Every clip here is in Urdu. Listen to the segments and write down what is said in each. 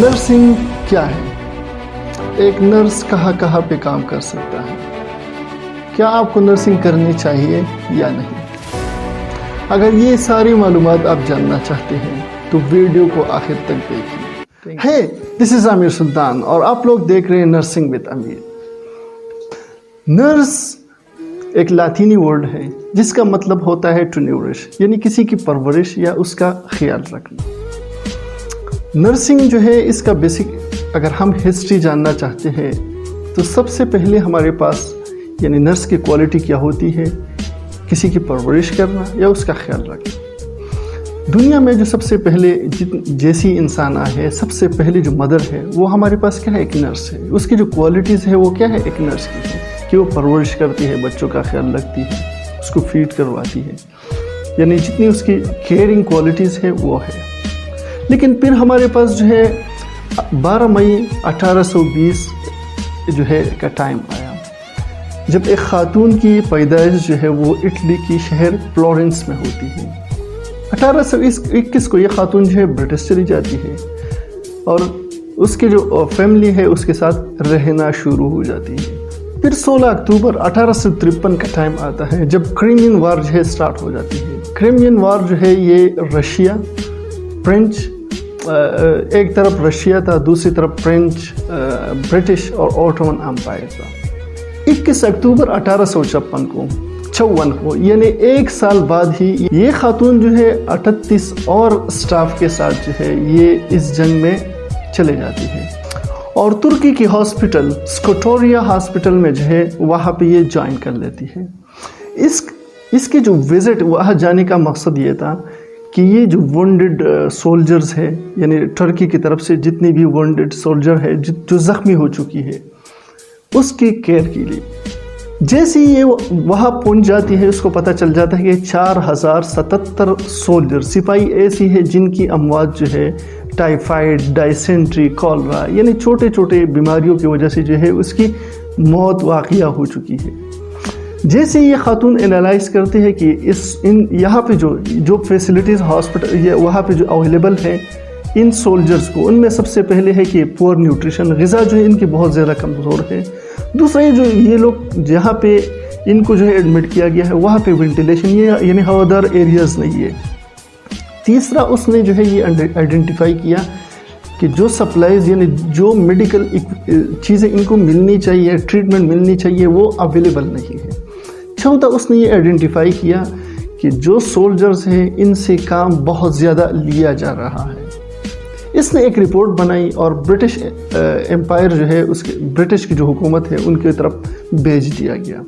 نرسنگ کیا ہے؟ ایک نرس کہاں کہاں پہ کام کر سکتا ہے؟ کیا آپ کو نرسنگ کرنی چاہیے یا نہیں؟ اگر یہ ساری معلومات آپ جاننا چاہتے ہیں تو ویڈیو کو آخر تک دیکھیں۔ ہے دس از امیر سلطان اور آپ لوگ دیکھ رہے ہیں نرسنگ وتھ امیر۔ نرس ایک لاطینی ورڈ ہے جس کا مطلب ہوتا ہے ٹو نورش، یعنی کسی کی پرورش یا اس کا خیال رکھنا۔ نرسنگ جو ہے اس کا بیسک اگر ہم ہسٹری جاننا چاہتے ہیں تو سب سے پہلے ہمارے پاس یعنی نرس کی کوالٹی کیا ہوتی ہے؟ کسی کی پرورش کرنا یا اس کا خیال رکھنا۔ دنیا میں جو سب سے پہلے جیسی انسان آئے، سب سے پہلے جو مدر ہے وہ ہمارے پاس کیا ہے؟ ایک نرس ہے۔ اس کی جو کوالٹیز ہے وہ کیا ہے؟ ایک نرس کی ہے کہ وہ پرورش کرتی ہے، بچوں کا خیال رکھتی ہے، اس کو فیڈ کرواتی ہے، یعنی جتنی اس کی کیئرنگ کوالٹیز ہے وہ ہے۔ لیکن پھر ہمارے پاس جو ہے 12 مئی 1820 جو ہے کا ٹائم آیا جب ایک خاتون کی پیدائش جو ہے وہ اٹلی کی شہر فلورنس میں ہوتی ہے۔ 1821 کو یہ خاتون جو ہے برٹش چلی جاتی ہے اور اس کے جو فیملی ہے اس کے ساتھ رہنا شروع ہو جاتی ہے۔ پھر 16 اکتوبر 1853 کا ٹائم آتا ہے جب کرائمین وار جو ہے سٹارٹ ہو جاتی ہے۔ کرائمین وار جو ہے یہ رشیا، فرینچ، ایک طرف رشیا تھا، دوسری طرف فرینچ، برٹش اور اوٹومن امپائر تھا۔ 21 اکتوبر 1856 کو یعنی ایک سال بعد ہی یہ خاتون جو ہے 38 اور سٹاف کے ساتھ جو ہے یہ اس جنگ میں چلے جاتی ہے اور ترکی کی ہاسپٹل سکوٹوریا ہاسپٹل میں جو ہے وہاں پہ یہ جوائن کر لیتی ہے۔ اس کے جو وزٹ وہاں جانے کا مقصد یہ تھا کہ یہ جو وونڈڈ سولجرز ہے یعنی ترکی کی طرف سے جتنی بھی وونڈڈ سولجر ہے جو زخمی ہو چکی ہے اس کی کیئر کے لیے۔ جیسے یہ وہاں پہنچ جاتی ہے اس کو پتہ چل جاتا ہے کہ 4077 سولجر سپاہی ایسی ہے جن کی اموات جو ہے ٹائیفائڈ، ڈائسینٹری، کولرا یعنی چھوٹے چھوٹے بیماریوں کی وجہ سے جو ہے اس کی موت واقعہ ہو چکی ہے۔ جیسے یہ خاتون انالائز کرتے ہیں کہ یہاں پہ جو فیسلٹیز ہاسپٹل وہاں پہ جو اویلیبل ہے ان سولجرز کو، ان میں سب سے پہلے ہے کہ پور نیوٹریشن، غذا جو ہے ان کی بہت زیادہ کمزور ہے۔ دوسرا یہ لوگ جہاں پہ ان کو جو ہے ایڈمٹ کیا گیا ہے وہاں پہ وینٹیلیشن یعنی ہوادار ایریاز نہیں ہے۔ تیسرا اس نے جو ہے یہ آئیڈینٹیفائی کیا کہ جو سپلائز یعنی جو میڈیکل چیزیں ان کو ملنی چاہیے، ٹریٹمنٹ ملنی چاہیے وہ اویلیبل نہیں ہے۔ چوتھا اس نے یہ آئیڈینٹیفائی کیا کہ جو سولجرز ہیں ان سے کام بہت زیادہ لیا جا رہا ہے۔ اس نے ایک رپورٹ بنائی اور برٹش امپائر جو ہے برٹش کی جو حکومت ہے ان کی طرف بھیج دیا گیا۔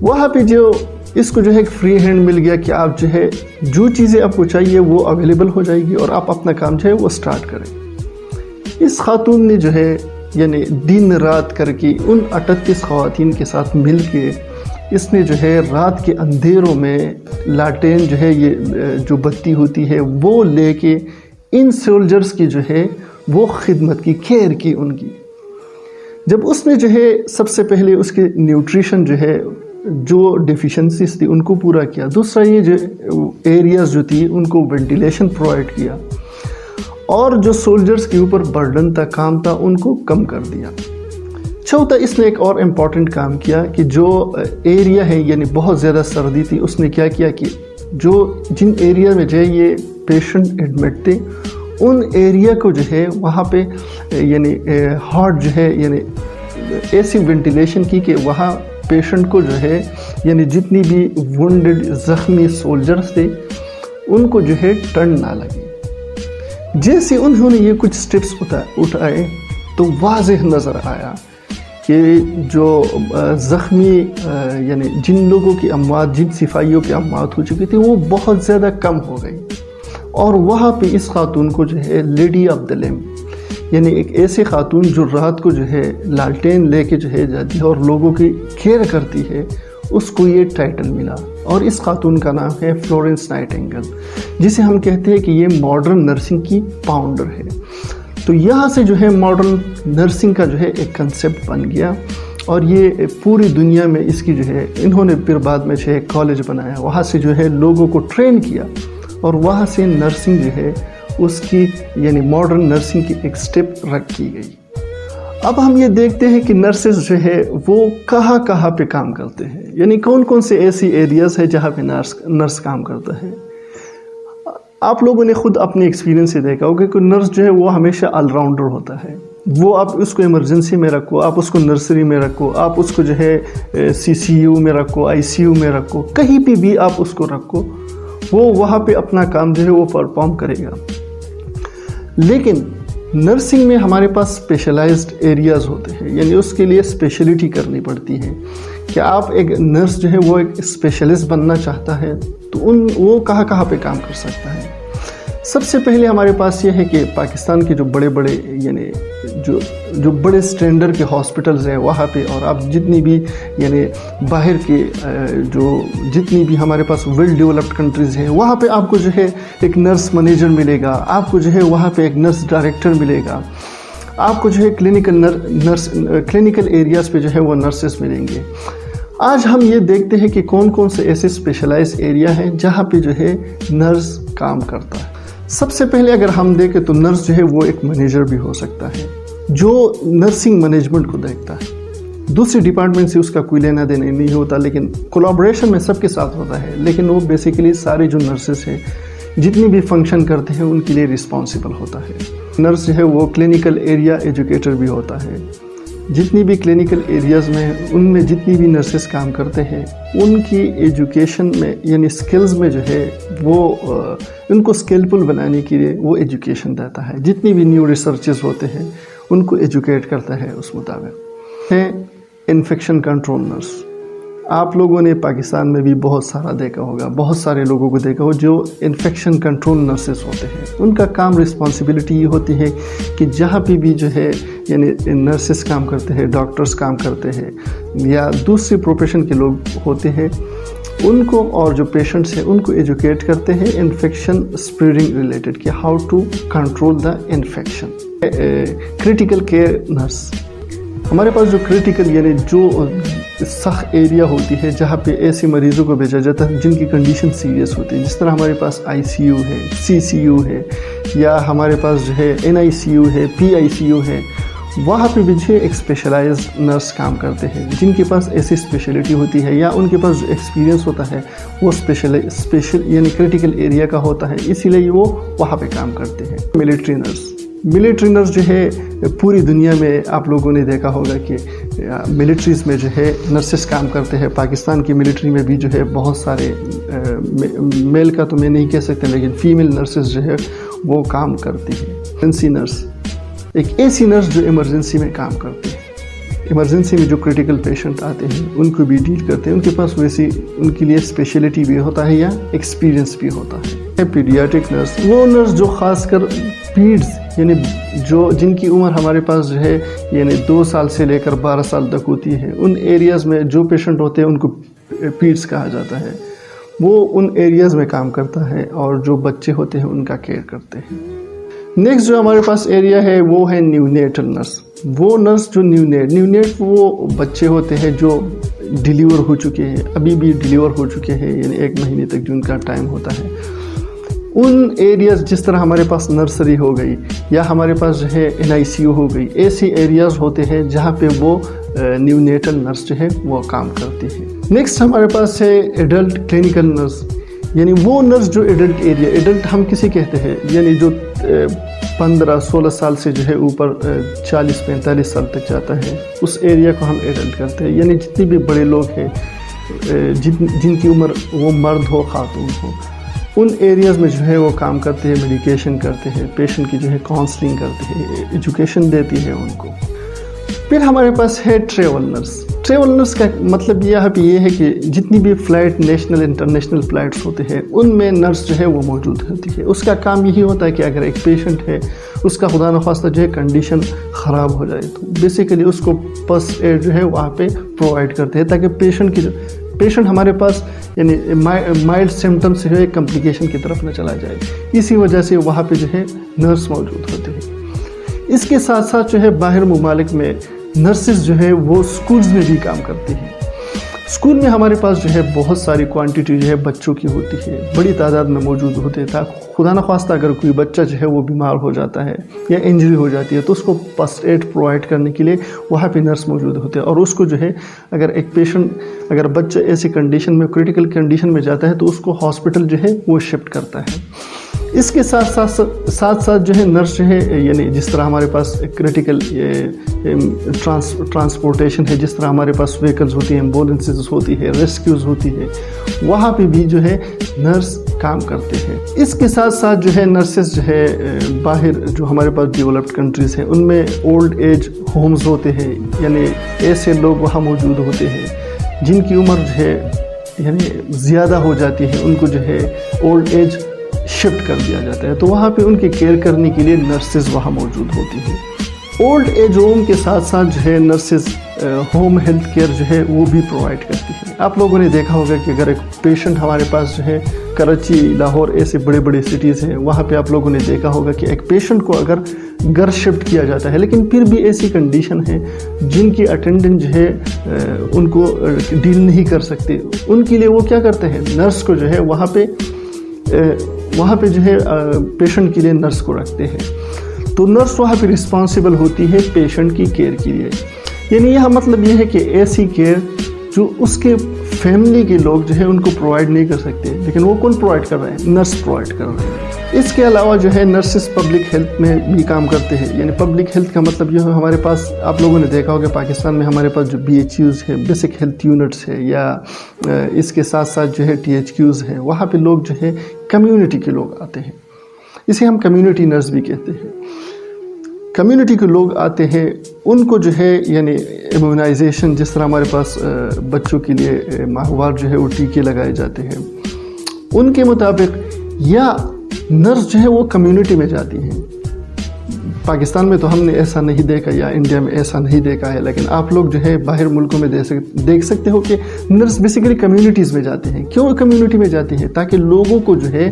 وہاں پہ اس کو جو ہے ایک فری ہینڈ مل گیا کہ آپ جو ہے جو چیزیں آپ کو چاہیے وہ اویلیبل ہو جائے گی اور آپ اپنا کام جو ہے وہ سٹارٹ کریں۔ اس خاتون نے جو ہے یعنی دن رات کر کے ان 38 خواتین کے ساتھ مل کے اس نے جو ہے رات کے اندھیروں میں لاٹین جو ہے یہ جو بتی ہوتی ہے وہ لے کے ان سولجرز کی جو ہے وہ خدمت کی، کیئر کی ان کی۔ جب اس نے جو ہے سب سے پہلے اس کے نیوٹریشن جو ہے جو ڈیفیشنسیز تھی ان کو پورا کیا، دوسرا یہ جو ایریاز جو تھی ان کو وینٹیلیشن پرووائڈ کیا اور جو سولجرز کے اوپر برڈن تھا، کام تھا، ان کو کم کر دیا۔ چوتھا اس نے ایک اور امپورٹنٹ کام کیا کہ جو ایریا ہے یعنی بہت زیادہ سردی تھی، اس نے کیا کہ جن ایریا میں جو ہے یہ پیشنٹ ایڈمٹ تھے ان ایریا کو جو ہے وہاں پہ یعنی ہارٹ جو ہے یعنی ایسی وینٹیلیشن کی کہ وہاں پیشنٹ کو جو ہے یعنی جتنی بھی وونڈڈ زخمی سولجرز تھے ان کو جو ہے ٹرن نہ لگے۔ جیسے انہوں نے یہ کچھ سٹیپس اٹھائے تو واضح نظر آیا کہ جو زخمی یعنی جن لوگوں کی اموات، جن سپاہیوں کی اموات ہو چکی تھی وہ بہت زیادہ کم ہو گئی اور وہاں پہ اس خاتون کو جو ہے لیڈی آف دا لیمپ یعنی ایک ایسے خاتون جو رات کو جو ہے لالٹین لے کے جو ہے جاتی ہے اور لوگوں کی کیئر کرتی ہے، اس کو یہ ٹائٹل ملا اور اس خاتون کا نام ہے فلورنس نائٹنگل، جسے ہم کہتے ہیں کہ یہ ماڈرن نرسنگ کی فاؤنڈر ہے۔ تو یہاں سے جو ہے ماڈرن نرسنگ کا جو ہے ایک کنسیپٹ بن گیا اور یہ پوری دنیا میں اس کی جو ہے انہوں نے پھر بعد میں جو ہے کالج بنایا، وہاں سے جو ہے لوگوں کو ٹرین کیا اور وہاں سے نرسنگ جو ہے اس کی یعنی ماڈرن نرسنگ کی ایک سٹیپ رکھ کی گئی۔ اب ہم یہ دیکھتے ہیں کہ نرسز جو ہے وہ کہاں کہاں پہ کام کرتے ہیں، یعنی کون کون سے ایسی ایریاز ہے جہاں پہ نرس کام کرتا ہے۔ آپ لوگوں نے خود اپنے ایکسپیرینس سے دیکھا ہوگا کہ نرس جو ہے وہ ہمیشہ آل راؤنڈر ہوتا ہے۔ وہ آپ اس کو ایمرجنسی میں رکھو، آپ اس کو نرسری میں رکھو، آپ اس کو جو ہے CCU میں رکھو، ICU میں رکھو، کہیں پہ بھی آپ اس کو رکھو، وہ وہاں پہ اپنا کام جو ہے وہ پرفارم کرے گا۔ لیکن نرسنگ میں ہمارے پاس اسپیشلائزڈ ایریاز ہوتے ہیں، یعنی اس کے لیے اسپیشلٹی کرنی پڑتی ہے کہ آپ ایک نرس جو ہے وہ ایک اسپیشلسٹ بننا چاہتا ہے تو وہ کہاں کہاں پہ کام کر سکتا ہے۔ سب سے پہلے ہمارے پاس یہ ہے کہ پاکستان کے جو بڑے بڑے یعنی جو بڑے اسٹینڈرڈ کے ہاسپٹلز ہیں وہاں پہ، اور آپ جتنی بھی یعنی باہر کے جتنی بھی ہمارے پاس ویل ڈیولپڈ کنٹریز ہیں وہاں پہ آپ کو جو ہے ایک نرس منیجر ملے گا، آپ کو جو ہے وہاں پہ ایک نرس ڈائریکٹر ملے گا، آپ کو جو ہے کلینکل ایریاز پہ جو ہے وہ نرسز ملیں گے۔ آج ہم یہ دیکھتے ہیں کہ کون کون سے ایسے اسپیشلائز ایریا ہیں جہاں پہ جو ہے نرس کام کرتا ہے۔ سب سے پہلے اگر ہم دیکھیں تو نرس جو ہے وہ ایک منیجر بھی ہو سکتا ہے جو نرسنگ مینجمنٹ کو دیکھتا ہے۔ دوسری ڈپارٹمنٹ سے اس کا کوئی لینا دینا نہیں ہوتا، لیکن کولیبریشن میں سب کے ساتھ ہوتا ہے، لیکن وہ بیسیکلی سارے جو نرسز ہیں جتنی بھی فنکشن کرتے ہیں ان کے لیے رسپانسبل ہوتا ہے۔ نرس جو ہے وہ کلینکل ایریا ایجوکیٹر بھی ہوتا ہے۔ جتنی بھی کلینکل ایریاز میں ان میں جتنی بھی نرسز کام کرتے ہیں ان کی ایجوکیشن میں یعنی سکلز میں جو ہے وہ ان کو سکلفل بنانے کے لیے وہ ایجوکیشن دیتا ہے۔ جتنی بھی نیو ریسرچز ہوتے ہیں ان کو ایجوکیٹ کرتا ہے اس مطابق۔ ہے انفیکشن کنٹرول نرس، آپ لوگوں نے پاکستان میں بھی بہت سارا دیکھا ہوگا، بہت سارے لوگوں کو دیکھا ہو جو انفیکشن کنٹرول نرسز ہوتے ہیں۔ ان کا کام رسپانسبلٹی یہ ہوتی ہے کہ جہاں پہ بھی جو ہے یعنی نرسز کام کرتے ہیں، ڈاکٹرز کام کرتے ہیں یا دوسری پروفیشن کے لوگ ہوتے ہیں، ان کو اور جو پیشنٹس ہیں ان کو ایجوکیٹ کرتے ہیں انفیکشن اسپریڈنگ ریلیٹڈ کہ how to control the infection. Critical care nurse, ہمارے پاس جو کریٹیکل یعنی جو سخت ایریا ہوتی ہے جہاں پہ ایسے مریضوں کو بھیجا جاتا ہے جن کی کنڈیشن سیریس ہوتی ہے، جس طرح ہمارے پاس ICU ہے، CCU ہے، یا ہمارے پاس جو ہے NICU ہے، PICU ہے، وہاں پہ بھی جو ایک اسپیشلائزڈ نرس کام کرتے ہیں جن کے پاس ایسی اسپیشلٹی ہوتی ہے یا ان کے پاس جو ایکسپیرینس ہوتا ہے وہ اسپیشل یعنی کریٹیکل ایریا کا ہوتا ہے، اسی لیے وہ وہاں پہ کام کرتے ہیں۔ ملٹری نرس جو ہے پوری دنیا میں آپ لوگوں نے دیکھا ہوگا کہ ملٹریز میں جو ہے نرسز کام کرتے ہیں۔ پاکستان کی ملٹری میں بھی جو ہے بہت سارے میل کا تو میں نہیں کہہ سکتے لیکن فیمیل نرسز جو ہے وہ کام کرتی ہیں۔ ایمرجنسی نرس، ایک ایسی نرس جو ایمرجنسی میں کام کرتی ہے، ایمرجنسی میں جو کریٹیکل پیشنٹ آتے ہیں ان کو بھی ڈیل کرتے ہیں، ان کے پاس ویسی ان کے لیے اسپیشلٹی بھی ہوتا ہے یا ایکسپیرینس بھی ہوتا ہے۔ پیڈیاٹرک نرس، وہ نرس جو خاص کر پیڈز یعنی جن کی عمر ہمارے پاس جو ہے یعنی 2 سال سے لے کر 12 سال تک ہوتی ہے، ان ایریاز میں جو پیشنٹ ہوتے ہیں ان کو پیڈز کہا جاتا ہے، وہ ان ایریاز میں کام کرتا ہے اور جو بچے ہوتے ہیں ان کا کیئر کرتے ہیں۔ نیکسٹ جو ہمارے پاس ایریا ہے وہ ہے نیونیٹل نرس۔ وہ نرس جو نیونیٹ وہ بچے ہوتے ہیں جو ڈیلیور ہو چکے ہیں، ابھی بھی ڈیلیور ہو چکے ہیں، یعنی 1 مہینے تک جو ان کا ٹائم ہوتا ہے۔ ان ایریاز جس طرح ہمارے پاس نرسری ہو گئی یا ہمارے پاس جو ہے NICU ہو گئی، ایسی ایریاز ہوتے ہیں جہاں پہ وہ نیونیٹل نرس جو ہے وہ کام کرتی ہے۔ نیکسٹ ہمارے پاس ہے ایڈلٹ کلینکل نرس، یعنی وہ نرس جو ایڈلٹ ہم کسی کہتے ہیں یعنی جو 15-16 سال سے جو ہے اوپر 40-45 سال تک جاتا ہے، اس ایریا کو ہم ایڈلٹ کرتے ہیں، یعنی جتنے بھی بڑے لوگ ہیں جن کی عمر وہ مرد ہو خاتون ہو، ان ایریاز میں جو ہے وہ کام کرتے ہیں، میڈیکیشن کرتے ہیں، پیشنٹ کی جو ہے کاؤنسلنگ کرتے ہیں، ایجوکیشن دیتی ہے ان کو۔ پھر ہمارے پاس ہے ٹریول نرس۔ ٹریول نرس کا مطلب یہ ہے کہ جتنی بھی فلائٹ نیشنل انٹرنیشنل فلائٹس ہوتے ہیں ان میں نرس جو ہے وہ موجود ہوتی ہے۔ اس کا کام یہی ہوتا ہے کہ اگر ایک پیشنٹ ہے اس کا خدا نخواستہ جو ہے کنڈیشن خراب ہو جائے تو بیسیکلی اس کو فرسٹ ایڈ جو ہے وہاں پہ پرووائڈ کرتے ہیں تاکہ پیشنٹ ہمارے پاس یعنی مائلڈ سمٹم سے جو ہے کمپلیکیشن کی طرف نہ چلا جائے، اسی وجہ سے وہاں پہ جو ہے نرس موجود ہوتے ہیں۔ اس کے ساتھ ساتھ جو ہے باہر ممالک میں نرسز جو ہے وہ سکولز میں بھی کام کرتی ہیں۔ اسکول میں ہمارے پاس جو ہے بہت ساری کوانٹٹی جو ہے بچوں کی ہوتی ہے، بڑی تعداد میں موجود ہوتے ہیں، خدا نخواستہ اگر کوئی بچہ جو ہے وہ بیمار ہو جاتا ہے یا انجری ہو جاتی ہے تو اس کو فرسٹ ایڈ پرووائڈ کرنے کے لیے وہاں پہ نرس موجود ہوتے ہیں، اور اس کو جو ہے اگر ایک پیشنٹ، اگر بچہ ایسی کنڈیشن میں، کریٹیکل کنڈیشن میں جاتا ہے تو اس کو ہاسپٹل جو ہے وہ شفٹ کرتا ہے۔ اس کے ساتھ جو ہے نرس جو ہے، یعنی جس طرح ہمارے پاس کریٹیکل ٹرانسپورٹیشن ہے، جس طرح ہمارے پاس وہیکلز ہوتی ہیں، ایمبولینسز ہوتی ہے، ریسکیوز ہوتی ہے، وہاں پہ بھی جو ہے نرس کام کرتے ہیں۔ اس کے ساتھ جو ہے نرسز جو ہے باہر جو ہمارے پاس ڈیولپڈ کنٹریز ہیں ان میں اولڈ ایج ہومز ہوتے ہیں، یعنی ایسے لوگ وہاں موجود ہوتے ہیں جن کی عمر جو ہے یعنی زیادہ ہو جاتی ہے، ان کو جو ہے اولڈ ایج شفٹ کر دیا جاتا ہے، تو وہاں پہ ان کی کیئر کرنے کے لیے نرسز وہاں موجود ہوتی ہیں۔ اولڈ ایج ہوم کے ساتھ جو ہے نرسز ہوم ہیلتھ کیئر جو ہے وہ بھی پرووائڈ کرتی ہے۔ آپ لوگوں نے دیکھا ہوگا کہ اگر ایک پیشنٹ ہمارے پاس جو ہے کراچی، لاہور ایسے بڑے بڑے سٹیز ہیں، وہاں پہ آپ لوگوں نے دیکھا ہوگا کہ ایک پیشنٹ کو اگر گھر شفٹ کیا جاتا ہے، لیکن پھر بھی ایسی کنڈیشن ہے جن کی اٹینڈنٹ جو ہے ان کو ڈیل نہیں کر سکتے، ان کے لیے وہ کیا کرتے ہیں، نرس کو جو ہے وہاں پہ جو ہے پیشنٹ کے لیے نرس کو رکھتے ہیں، تو نرس وہاں پہ رسپانسبل ہوتی ہے پیشنٹ کی کیئر کے لیے۔ یعنی یہاں مطلب یہ ہے کہ ایسی کیئر جو اس کے فیملی کے لوگ جو ہے ان کو پرووائڈ نہیں کر سکتے، لیکن وہ کون پرووائڈ کر رہے ہیں، نرس پرووائڈ کر رہے ہیں۔ اس کے علاوہ جو ہے نرسز پبلک ہیلتھ میں بھی کام کرتے ہیں، یعنی پبلک ہیلتھ کا مطلب یہ ہے ہمارے پاس، آپ لوگوں نے دیکھا ہوگا پاکستان میں ہمارے پاس جو BHUs ہے، بیسک ہیلتھ یونٹس ہے، یا اس کے ساتھ جو ہے THQs ہے، وہاں پہ لوگ جو ہے کمیونٹی کے لوگ آتے ہیں، اسے ہم کمیونٹی نرس بھی کہتے ہیں۔ کمیونٹی کے لوگ آتے ہیں، ان کو جو ہے یعنی امیونائزیشن، جس طرح ہمارے پاس بچوں کے لیے ماہوار جو ہے وہ ٹیکے لگائے جاتے ہیں، ان کے مطابق، یا نرس جو ہے وہ کمیونٹی میں جاتی ہیں۔ پاکستان میں تو ہم نے ایسا نہیں دیکھا، یا انڈیا میں ایسا نہیں دیکھا ہے، لیکن آپ لوگ جو ہے باہر ملکوں میں دیکھ سکتے ہو کہ نرس بیسیکلی کمیونٹیز میں جاتے ہیں۔ کیوں کمیونٹی میں جاتے ہیں؟ تاکہ لوگوں کو جو ہے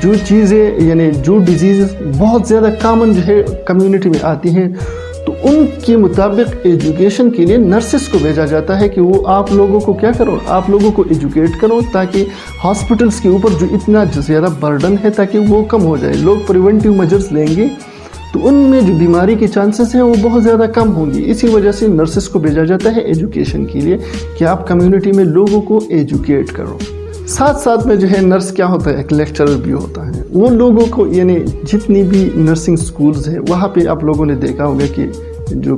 جو چیزیں یعنی جو ڈیزیز بہت زیادہ کامن جو ہے کمیونٹی میں آتی ہیں، تو ان کے مطابق ایجوکیشن کے لیے نرسز کو بھیجا جاتا ہے کہ وہ آپ لوگوں کو کیا کرو، آپ لوگوں کو ایجوکیٹ کرو، تاکہ ہاسپٹلس کے اوپر جو اتنا زیادہ برڈن ہے تاکہ وہ کم ہو جائے۔ لوگ پریونٹیو میجرز لیں گے تو ان میں جو بیماری کے چانسز ہیں وہ بہت زیادہ کم ہوں گی۔ اسی وجہ سے نرسز کو بھیجا جاتا ہے ایجوکیشن کے لیے کہ آپ کمیونٹی میں لوگوں کو ایجوکیٹ کرو۔ ساتھ میں جو ہے نرس کیا ہوتا ہے، ایک لیکچرر بھی ہوتا ہے، وہ لوگوں کو یعنی جتنی بھی نرسنگ سکولز ہیں وہاں پہ آپ لوگوں نے دیکھا ہوگا کہ جو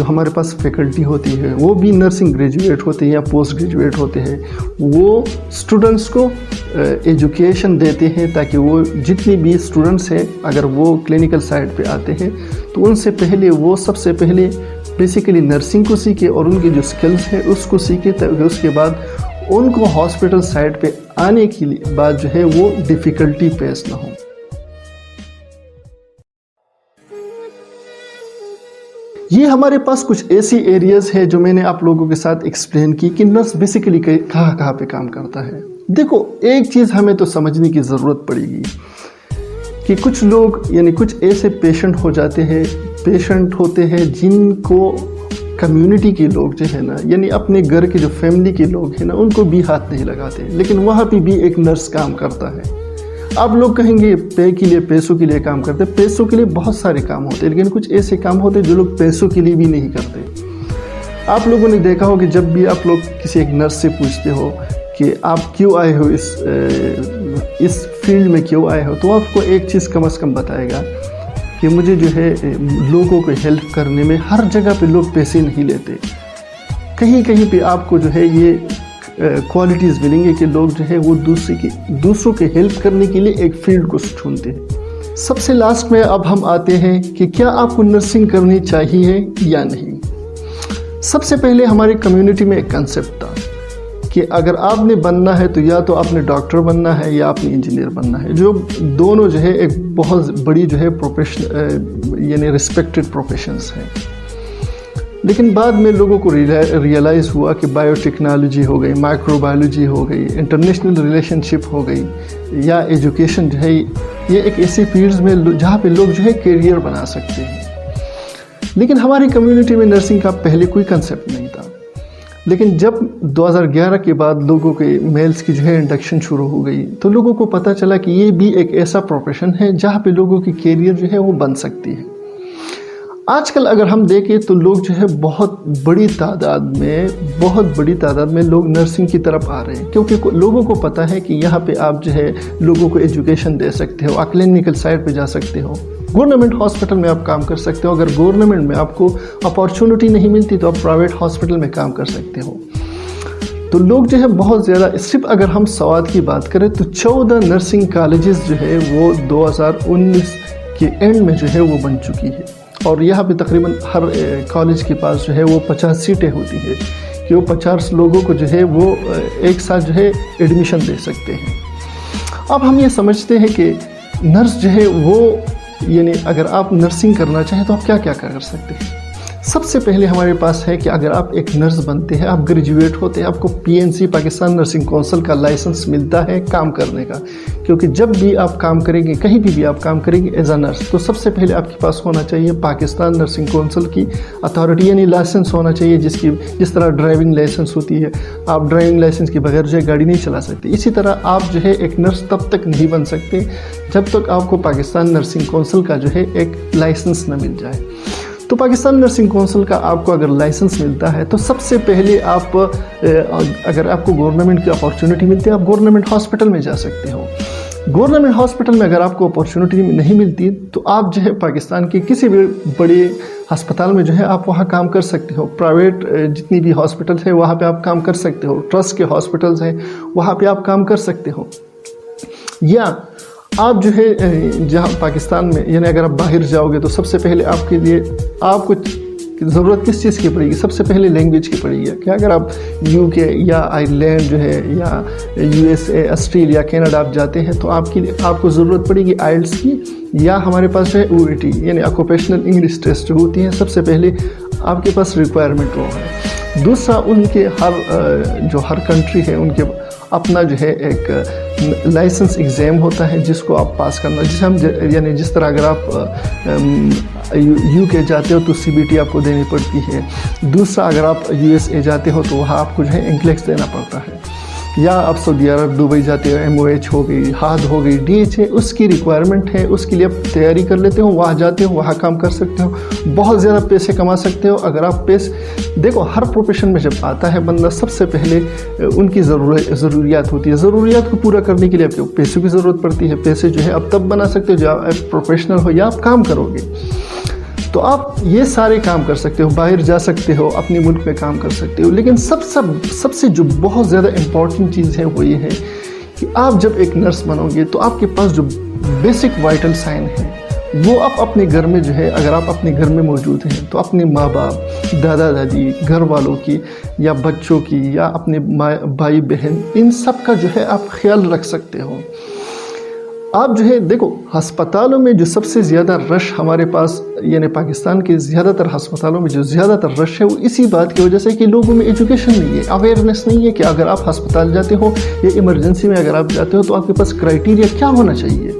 ہمارے پاس فیکلٹی ہوتی ہے وہ بھی نرسنگ گریجویٹ ہوتے ہیں یا پوسٹ گریجویٹ ہوتے ہیں، وہ اسٹوڈنٹس کو ایجوکیشن دیتے ہیں تاکہ وہ جتنی بھی اسٹوڈنٹس ہیں اگر وہ کلینکل سائڈ پہ آتے ہیں تو ان سے پہلے وہ سب سے پہلے بیسیکلی نرسنگ کو سیکھے اور ان کی جو سکلز ہیں اس کو سیکھے، تاکہ اس کے بعد ان کو ہاسپٹل سائڈ پہ آنے کے لیے بعد جو ہے وہ ڈیفیکلٹی فیس نہ ہو۔ یہ ہمارے پاس کچھ ایسی ایریاز ہے جو میں نے آپ لوگوں کے ساتھ ایکسپلین کی کہ نرس بیسیکلی کہاں پہ کام کرتا ہے۔ دیکھو، ایک چیز ہمیں تو سمجھنے کی ضرورت پڑے گی کہ کچھ لوگ یعنی کچھ ایسے پیشنٹ ہوتے ہیں جن کو کمیونٹی کے لوگ جو ہے نا، یعنی اپنے گھر کے جو فیملی کے لوگ ہیں نا، ان کو بھی ہاتھ نہیں لگاتے، لیکن وہاں پہ بھی ایک نرس کام کرتا ہے۔ آپ لوگ کہیں گے پیسوں کے لیے کام کرتے، پیسوں کے لیے بہت سارے کام ہوتے ہیں، لیکن کچھ ایسے کام ہوتے ہیں جو لوگ پیسوں کے لیے بھی نہیں کرتے۔ آپ لوگوں نے دیکھا ہو کہ جب بھی آپ لوگ کسی ایک نرس سے پوچھتے ہو کہ آپ کیوں آئے ہو اس فیلڈ میں کیوں آئے ہو، تو آپ کو ایک چیز کم از کم بتائے گا کہ مجھے جو ہے لوگوں کو ہیلپ کرنے میں، ہر جگہ پہ لوگ پیسے نہیں لیتے، کہیں پہ آپ کو جو ہے یہ کوالٹیز ملیں گے کہ لوگ جو ہے وہ دوسروں کے ہیلپ کرنے کے لیے ایک فیلڈ کو چنتے ہیں۔ سب سے لاسٹ میں اب ہم آتے ہیں کہ کیا آپ کو نرسنگ کرنی چاہیے یا نہیں۔ سب سے پہلے ہماری کمیونٹی میں ایک کنسیپٹ تھا کہ اگر آپ نے بننا ہے تو یا تو آپ نے ڈاکٹر بننا ہے یا آپ نے انجینئر بننا ہے، جو دونوں جو ہے ایک بہت بڑی جو ہے یعنی ریسپیکٹڈ پروفیشنز ہیں۔ لیکن بعد میں لوگوں کو ریئلائز ہوا کہ بایو ٹیکنالوجی ہو گئی، مائکرو بایولوجی ہو گئی، انٹرنیشنل ریلیشن شپ ہو گئی، یا ایجوکیشن جو ہے، یہ ایک ایسی فیلڈز میں جہاں پہ لوگ جو ہے کیریئر بنا سکتے ہیں۔ لیکن ہماری کمیونٹی میں نرسنگ کا پہلے کوئی کنسیپٹ نہیں تھا۔ لیکن جب 2011 کے بعد لوگوں کے میلز کی جو ہے انڈکشن شروع ہو گئی تو لوگوں کو پتہ چلا کہ یہ بھی ایک ایسا پروفیشن ہے جہاں پہ لوگوں کی کیریئر جو ہے وہ بن سکتی ہے۔ آج کل اگر ہم دیکھیں تو لوگ جو ہے بہت بڑی تعداد میں لوگ نرسنگ کی طرف آ رہے ہیں، کیونکہ لوگوں کو پتہ ہے کہ یہاں پہ آپ جو ہے لوگوں کو ایجوکیشن دے سکتے ہو، کلینیکل سائڈ پہ جا سکتے ہو، گورنمنٹ ہاسپٹل میں آپ کام کر سکتے ہو، اگر گورنمنٹ میں آپ کو اپارچونٹی نہیں ملتی تو آپ پرائیویٹ ہاسپٹل میں کام کر سکتے ہو۔ تو لوگ جو ہے بہت زیادہ، صرف اگر ہم سوات کی بات کریں تو 14 نرسنگ کالجز جو ہے وہ 2019 کے اینڈ میں جو ہے وہ بن چکی ہے، اور یہاں پہ تقریباً ہر کالج کے پاس جو ہے وہ 50 سیٹیں ہوتی ہے کہ وہ 50 لوگوں کو جو ہے وہ ایک ساتھ جو ہے ایڈمیشن دے سکتے ہیں۔ اب ہم یہ سمجھتے ہیں کہ نرس جو ہے وہ، یعنی اگر آپ نرسنگ کرنا چاہیں تو آپ کیا کیا کر سکتے ہیں۔ سب سے پہلے ہمارے پاس ہے کہ اگر آپ ایک نرس بنتے ہیں، آپ گریجویٹ ہوتے ہیں، آپ کو PNC پاکستان نرسنگ کونسل کا لائسنس ملتا ہے کام کرنے کا، کیونکہ جب بھی آپ کام کریں گے، کہیں بھی آپ کام کریں گے ایز اے نرس، تو سب سے پہلے آپ کے پاس ہونا چاہیے پاکستان نرسنگ کونسل کی اتھارٹی، یعنی لائسنس ہونا چاہیے، جس طرح ڈرائیونگ لائسنس ہوتی ہے، آپ ڈرائیونگ لائسنس کے بغیر جو ہے گاڑی نہیں چلا سکتے، اسی طرح آپ جو ہے ایک نرس تب تک نہیں بن سکتے جب تک آپ کو پاکستان نرسنگ کونسل کا جو ہے ایک لائسنس نہ مل جائے۔ تو پاکستان نرسنگ کونسل کا آپ کو اگر لائسنس ملتا ہے تو سب سے پہلے آپ، اگر آپ کو گورنمنٹ کی اپارچونٹی ملتی ہے، آپ گورنمنٹ ہاسپٹل میں جا سکتے ہو۔ گورنمنٹ ہاسپٹل میں اگر آپ کو اپارچونٹی نہیں ملتی تو آپ جو ہے پاکستان کے کسی بھی بڑے ہسپتال میں جو ہے آپ وہاں کام کر سکتے ہو، پرائیویٹ جتنی بھی ہاسپٹل ہے وہاں پہ آپ کام کر سکتے ہو، ٹرسٹ کے ہاسپٹلز ہیں وہاں پہ آپ کام کر سکتے ہو، یا آپ جو ہے جہاں پاکستان میں، یعنی اگر آپ باہر جاؤ گے تو سب سے پہلے آپ کے لیے آپ کو ضرورت کس چیز کی پڑے گی؟ سب سے پہلے لینگویج کی پڑے گی، کہ اگر آپ UK یا آئرلینڈ جو ہے یا USA، آسٹریلیا، کینیڈا آپ جاتے ہیں تو آپ کو ضرورت پڑے گی IELTS کی، یا ہمارے پاس جو ہے OET یعنی آکوپیشنل انگلش ٹیسٹ جو ہوتی ہیں، سب سے پہلے آپ کے پاس ریکوائرمنٹ وہ ہے۔ دوسرا، ان کے ہر کنٹری ہے ان کے اپنا جو ہے ایک لائسنس ایگزام ہوتا ہے جس کو آپ پاس کرنا، جسے ہم یعنی جس طرح اگر آپ UK جاتے ہو تو CBT آپ کو دینی پڑتی ہے۔ دوسرا، اگر آپ USA جاتے ہو تو وہاں آپ کو جو ہے NCLEX دینا پڑتا ہے، یا آپ سعودی عرب، دبئی جاتے ہو، MOH ہو گئی، ہاد ہو گئی، DH ہے، اس کی ریکوائرمنٹ ہے، اس کے لیے آپ تیاری کر لیتے ہو، وہاں جاتے ہو، وہاں کام کر سکتے ہو، بہت زیادہ پیسے کما سکتے ہو۔ اگر آپ دیکھو، ہر پروفیشن میں جب آتا ہے بندہ، سب سے پہلے ان کی ضروریات ہوتی ہے، ضروریات کو پورا کرنے کے لیے آپ کو پیسوں کی ضرورت پڑتی ہے۔ پیسے جو ہے آپ تب بنا سکتے ہو جب آپ پروفیشنل ہو یا آپ کام کرو گے، تو آپ یہ سارے کام کر سکتے ہو، باہر جا سکتے ہو، اپنے ملک میں کام کر سکتے ہو۔ لیکن سب سے جو بہت زیادہ امپورٹنٹ چیز ہے وہ یہ ہے کہ آپ جب ایک نرس بنو گے تو آپ کے پاس جو بیسک وائٹل سائن ہے وہ آپ اپنے گھر میں جو ہے، اگر آپ اپنے گھر میں موجود ہیں تو اپنے ماں باپ، دادا دادی، گھر والوں کی یا بچوں کی یا اپنے بھائی بہن، ان سب کا جو ہے آپ خیال رکھ سکتے ہو۔ آپ جو ہے دیکھو، ہسپتالوں میں جو سب سے زیادہ رش ہمارے پاس، یعنی پاکستان کے زیادہ تر ہسپتالوں میں جو زیادہ تر رش ہے وہ اسی بات کی وجہ سے کہ لوگوں میں ایجوکیشن نہیں ہے، اویئرنیس نہیں ہے کہ اگر آپ ہسپتال جاتے ہو یا ایمرجنسی میں اگر آپ جاتے ہو تو آپ کے پاس کرائٹیریا کیا ہونا چاہیے،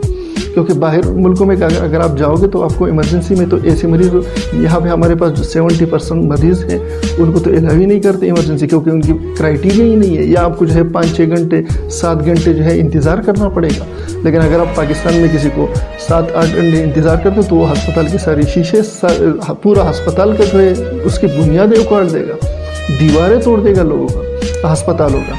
کیونکہ باہر ملکوں میں اگر آپ جاؤ گے تو آپ کو ایمرجنسی میں تو ایسے مریض، یہاں پہ ہمارے پاس جو 70% مریض ہیں ان کو تو الاؤ ہی نہیں کرتے ایمرجنسی، کیونکہ ان کی کرائٹیریا ہی نہیں ہے، یا آپ کو جو ہے 5-6 گھنٹے 7 گھنٹے جو ہے انتظار کرنا پڑے گا۔ لیکن اگر آپ پاکستان میں کسی کو 7-8 گھنٹے انتظار کرتے تو وہ ہسپتال کی ساری شیشے، پورا ہسپتال کا جو ہے اس کی بنیادیں اکھاڑ دے گا، دیواریں توڑ دے گا لوگوں کا، ہسپتالوں کا۔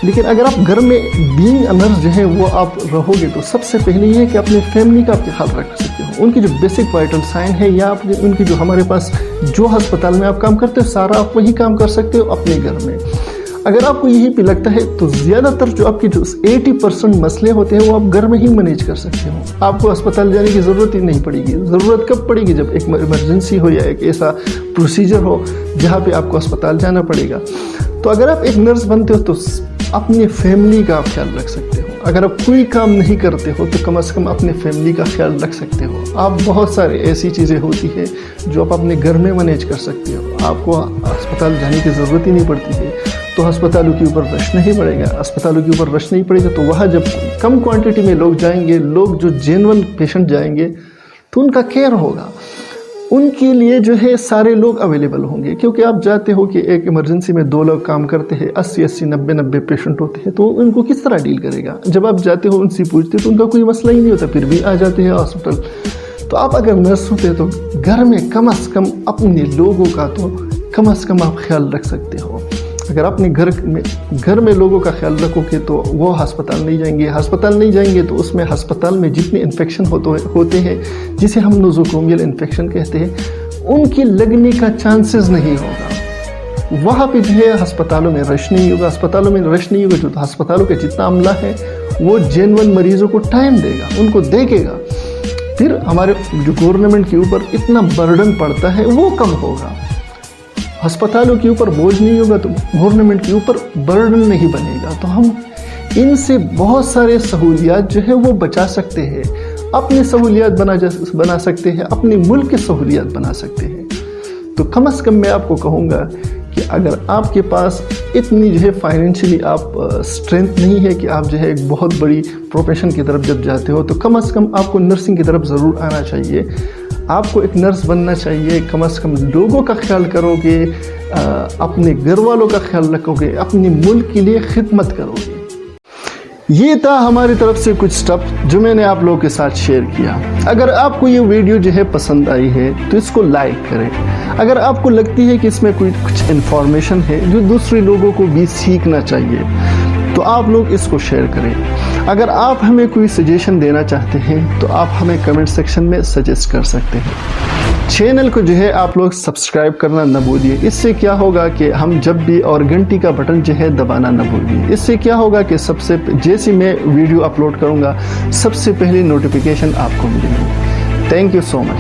لیکن اگر آپ گھر میں بینگ اے نرس جو ہے وہ آپ رہو گے تو سب سے پہلے یہ ہے کہ اپنے فیملی کا آپ کے خیال رکھ سکتے ہو، ان کی جو بیسک وائٹل سائن ہے یا ان کی جو ہمارے پاس جو ہسپتال میں آپ کام کرتے ہو سارا آپ وہی کام کر سکتے ہو اپنے گھر میں۔ اگر آپ کو یہی پہ لگتا ہے تو زیادہ تر جو آپ کی جو 80% مسئلے ہوتے ہیں وہ آپ گھر میں ہی مینیج کر سکتے ہو، آپ کو اسپتال جانے کی ضرورت ہی نہیں پڑے گی۔ ضرورت کب پڑے گی؟ جب ایک ایمرجنسی ہو یا ایک ایسا پروسیجر ہو جہاں پہ آپ کو اسپتال جانا پڑے گا۔ تو اگر آپ ایک نرس بنتے ہو تو اپنی فیملی کا آپ خیال رکھ سکتے ہو، اگر آپ کوئی کام نہیں کرتے ہو تو کم از کم اپنے فیملی کا خیال رکھ سکتے ہو۔ آپ بہت سارے ایسی چیزیں ہوتی ہیں جو آپ اپنے گھر میں مینیج کر سکتے ہو، آپ کو اسپتال جانے کی ضرورت ہی نہیں پڑتی ہے، تو ہسپتالوں کے اوپر رش نہیں پڑے گا۔ اسپتالوں کے اوپر رش نہیں پڑے گا تو وہاں جب کم کوانٹٹی میں لوگ جائیں گے، لوگ جو جینون پیشنٹ جائیں گے تو ان کا کیئر ہوگا۔ ان کے لیے جو ہے سارے لوگ اویلیبل ہوں گے، کیونکہ آپ جاتے ہو کہ ایک ایمرجنسی میں 2 لوگ کام کرتے ہیں، 80 90 پیشنٹ ہوتے ہیں، تو ان کو کس طرح ڈیل کرے گا؟ جب آپ جاتے ہو ان سے پوچھتے تو ان کا کوئی مسئلہ ہی نہیں ہوتا، پھر بھی آ جاتے ہیں ہاسپٹل۔ تو آپ اگر نرس ہوتے تو گھر میں کم از کم اپنے لوگوں کا تو کم از کم آپ خیال رکھ سکتے ہو۔ اگر اپنے گھر میں لوگوں کا خیال رکھو گے تو وہ ہسپتال نہیں جائیں گے، ہسپتال نہیں جائیں گے تو اس میں ہسپتال میں جتنے انفیکشن ہوتے ہیں، جسے ہم نوزوکومیل انفیکشن کہتے ہیں، ان کی لگنے کا چانسز نہیں ہوگا۔ وہاں پہ جو ہے ہسپتالوں میں رش نہیں ہوگا، جو ہسپتالوں کا جتنا عملہ ہے وہ جینون مریضوں کو ٹائم دے گا، ان کو دیکھے گا، پھر ہمارے جو گورنمنٹ کے اوپر اتنا برڈن پڑتا ہے وہ کم ہوگا۔ ہسپتالوں کے اوپر بوجھ نہیں ہوگا تو گورنمنٹ کے اوپر برڈن نہیں بنے گا، تو ہم ان سے بہت سارے سہولیات جو ہے وہ بچا سکتے ہیں، اپنی سہولیات بنا سکتے ہیں، اپنے ملک کی سہولیات بنا سکتے ہیں۔ تو کم از کم میں آپ کو کہوں گا کہ اگر آپ کے پاس اتنی جو ہے فائنینشلی آپ اسٹرینتھ نہیں ہے کہ آپ جو ہے ایک بہت بڑی پروفیشن کی طرف جب جاتے ہو، تو کم از کم آپ کو نرسنگ کی طرف ضرور آنا چاہیے۔ آپ کو ایک نرس بننا چاہیے، کم از کم لوگوں کا خیال کرو گے، اپنے گھر والوں کا خیال رکھو گے، اپنے ملک کے لیے خدمت کرو گے۔ یہ تھا ہماری طرف سے کچھ سٹیپ جو میں نے آپ لوگوں کے ساتھ شیئر کیا۔ اگر آپ کو یہ ویڈیو جو ہے پسند آئی ہے تو اس کو لائک کریں۔ اگر آپ کو لگتی ہے کہ اس میں کچھ انفارمیشن ہے جو دوسرے لوگوں کو بھی سیکھنا چاہیے تو آپ لوگ اس کو شیئر کریں۔ اگر آپ ہمیں کوئی سجیشن دینا چاہتے ہیں تو آپ ہمیں کمنٹ سیکشن میں سجیسٹ کر سکتے ہیں۔ چینل کو جو ہے آپ لوگ سبسکرائب کرنا نہ بھولیے، اس سے کیا ہوگا کہ ہم جب بھی اور گھنٹی کا بٹن جو ہے دبانا نہ بھولیے۔ اس سے کیا ہوگا کہ جیسے میں ویڈیو اپلوڈ کروں گا سب سے پہلے نوٹیفیکیشن آپ کو ملے گی۔ Thank you so much.